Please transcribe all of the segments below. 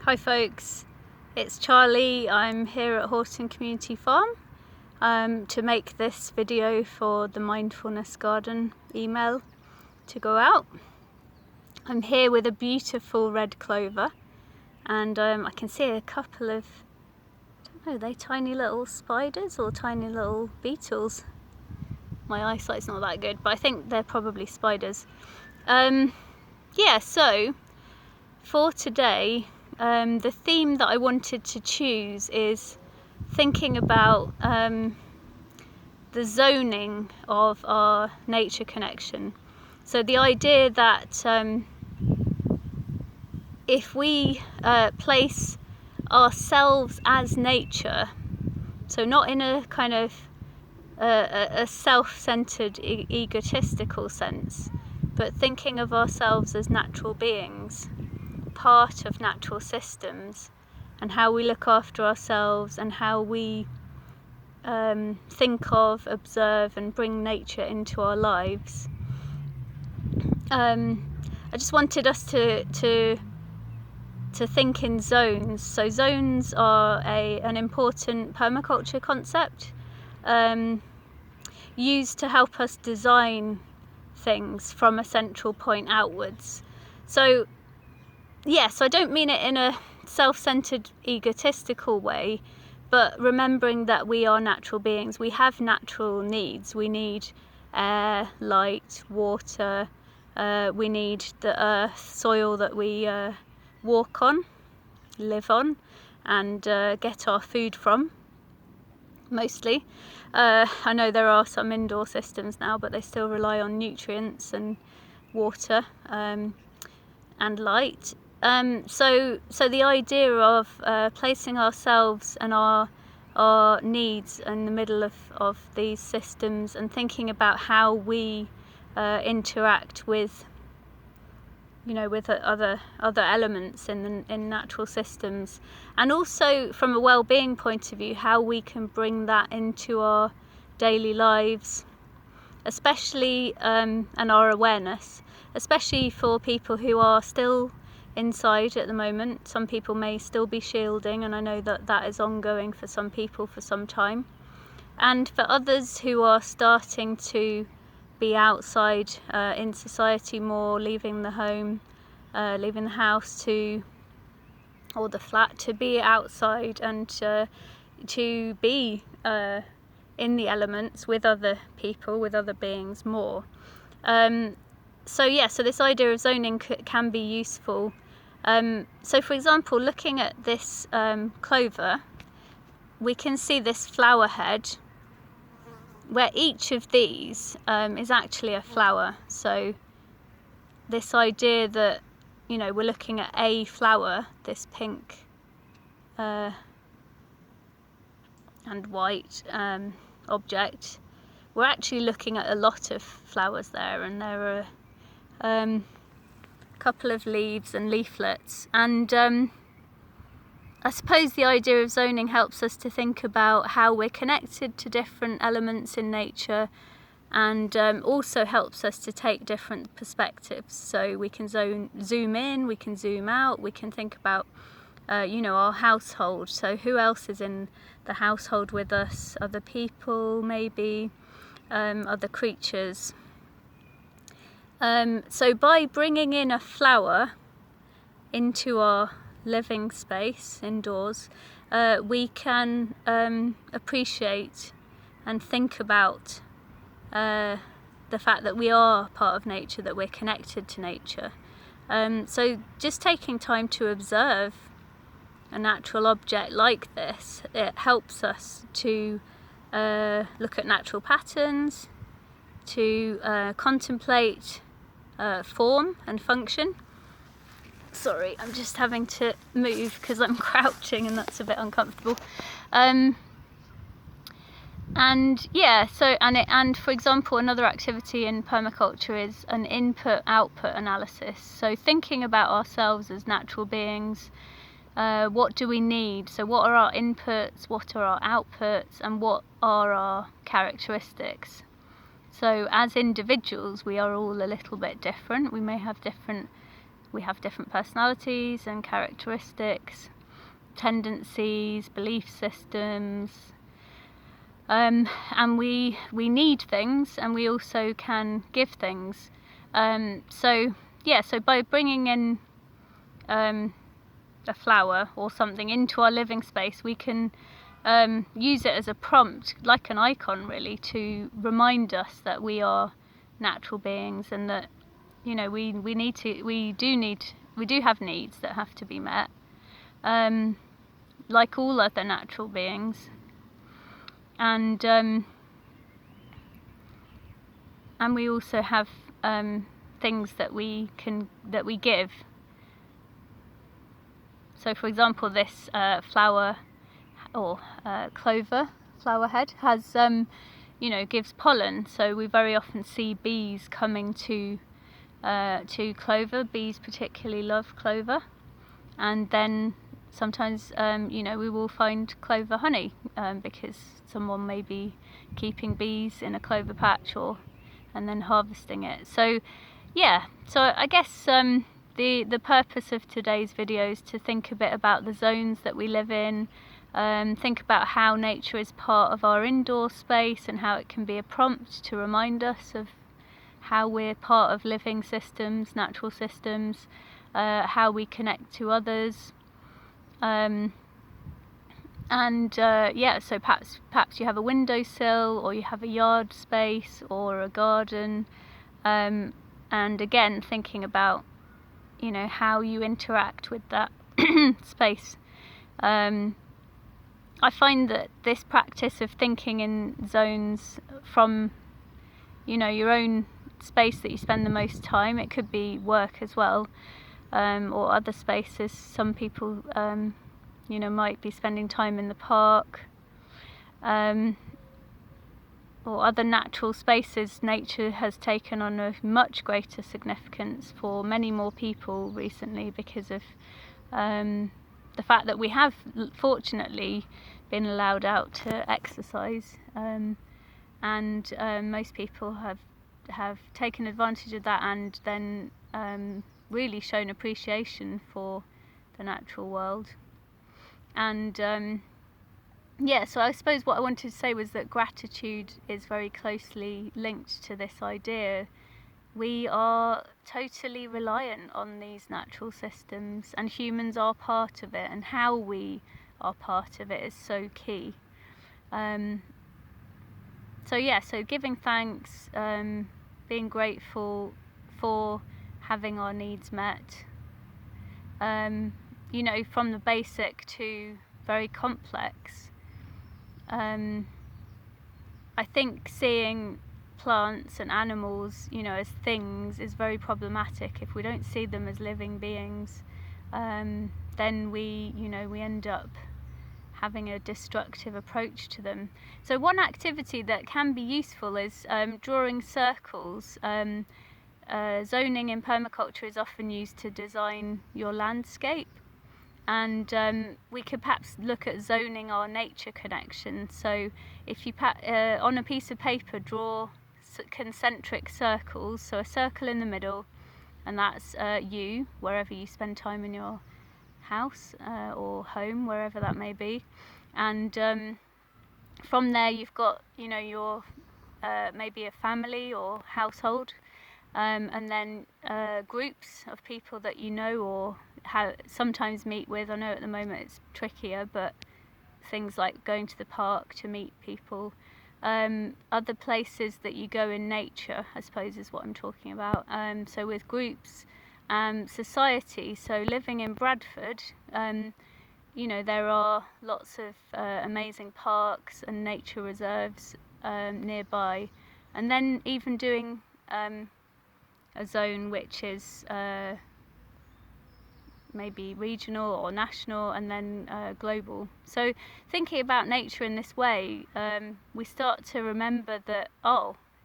Hi folks, it's Charlie. I'm here at Horton Community Farm to make this video for the Mindfulness Garden email to go out. I'm here with a beautiful red clover and I can see a couple of, I don't know, are they tiny little spiders or tiny little beetles? My eyesight's not that good, but I think they're probably spiders. So for today, the theme that I wanted to choose is thinking about the zoning of our nature connection. So the idea that if we place ourselves as nature, so not in a kind of a self-centered, egotistical sense, but thinking of ourselves as natural beings, part of natural systems, and how we look after ourselves and how we think of, observe and bring nature into our lives. I just wanted us to think in zones. So zones are an important permaculture concept used to help us design things from a central point outwards. So yes, I don't mean it in a self-centered, egotistical way, but remembering that we are natural beings. We have natural needs. We need air, light, water. We need the earth, soil that we walk on, live on, and get our food from, mostly. I know there are some indoor systems now, but they still rely on nutrients and water and light. So the idea of placing ourselves and our needs in the middle of these systems and thinking about how we interact with, with other elements in natural systems, and also from a well-being point of view, how we can bring that into our daily lives, especially and our awareness, especially for people who are still inside at the moment. Some people may still be shielding, and I know that is ongoing for some people for some time, and for others who are starting to be outside in society more, leaving the home, leaving the house or the flat to be outside and to be in the elements with other people, with other beings more. So this idea of zoning can be useful. So for example, looking at this clover, we can see this flower head, where each of these is actually a flower. So this idea that, we're looking at a flower, this pink and white object, we're actually looking at a lot of flowers there, and there are a couple of leaves and leaflets. And I suppose the idea of zoning helps us to think about how we're connected to different elements in nature, and also helps us to take different perspectives. So we can zoom in, we can zoom out, we can think about our household. So who else is in the household with us? Other people, maybe, other creatures. So by bringing in a flower into our living space indoors, we can appreciate and think about the fact that we are part of nature, that we're connected to nature. So just taking time to observe a natural object like this, it helps us to look at natural patterns, to contemplate form and function. Sorry, I'm just having to move because I'm crouching and that's a bit uncomfortable. And for example, another activity in permaculture is an input-output analysis. So thinking about ourselves as natural beings, what do we need? So what are our inputs, what are our outputs, and what are our characteristics? So as individuals, we are all a little bit different. We may have different we have different personalities and characteristics, tendencies, belief systems, and we need things, and we also can give things. So by bringing in a flower or something into our living space, we can use it as a prompt, like an icon really, to remind us that we are natural beings, and that we do have needs that have to be met, like all other natural beings. And we also have things that we give. So, for example, this flower or clover flower head has gives pollen. So we very often see bees coming to clover. Bees particularly love clover, and then sometimes we will find clover honey because someone may be keeping bees in a clover patch and then harvesting it. So I guess the purpose of today's video is to think a bit about the zones that we live in, think about how nature is part of our indoor space and how it can be a prompt to remind us of how we're part of living systems, natural systems, how we connect to others. So perhaps you have a windowsill, or you have a yard space or a garden, and again thinking about how you interact with that space. I find that this practice of thinking in zones from your own space that you spend the most time, it could be work as well, or other spaces. Some people might be spending time in the park, or other natural spaces. Nature has taken on a much greater significance for many more people recently because of the fact that we have fortunately been allowed out to exercise, and most people have taken advantage of that, and then really shown appreciation for the natural world. And so I suppose what I wanted to say was that gratitude is very closely linked to this idea. We are totally reliant on these natural systems, and humans are part of it, and how we are part of it is so key. So giving thanks, being grateful for having our needs met, from the basic to very complex. I think seeing plants and animals, as things is very problematic. If we don't see them as living beings, then we end up having a destructive approach to them. So one activity that can be useful is drawing circles. Zoning in permaculture is often used to design your landscape, and we could perhaps look at zoning our nature connection. So if you on a piece of paper draw concentric circles, so a circle in the middle, and that's you, wherever you spend time in your house or home, wherever that may be, and from there you've got your maybe a family or household, and then groups of people that or sometimes meet with. I know at the moment it's trickier, but things like going to the park to meet people, other places that you go in nature, I suppose is what I'm talking about. So with groups, society, so living in Bradford, there are lots of amazing parks and nature reserves nearby, and then even doing a zone which is maybe regional or national, and then global. So thinking about nature in this way, we start to remember that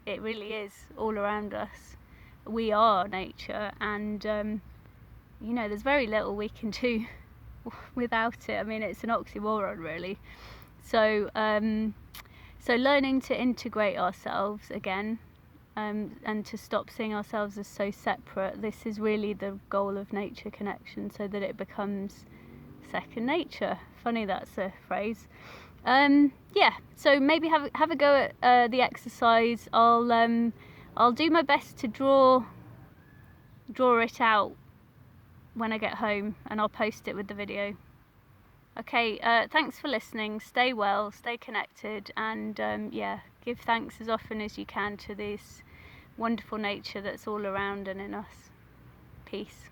it really is all around us. We are nature, and there's very little we can do without it. I mean, it's an oxymoron really. So learning to integrate ourselves again, and to stop seeing ourselves as so separate. This is really the goal of nature connection, so that it becomes second nature. Funny that's a phrase. Yeah, so maybe have a go at the exercise. I'll do my best to draw it out when I get home, and I'll post it with the video. Okay, thanks for listening. Stay well, stay connected, and yeah, give thanks as often as you can to this wonderful nature that's all around and in us. Peace.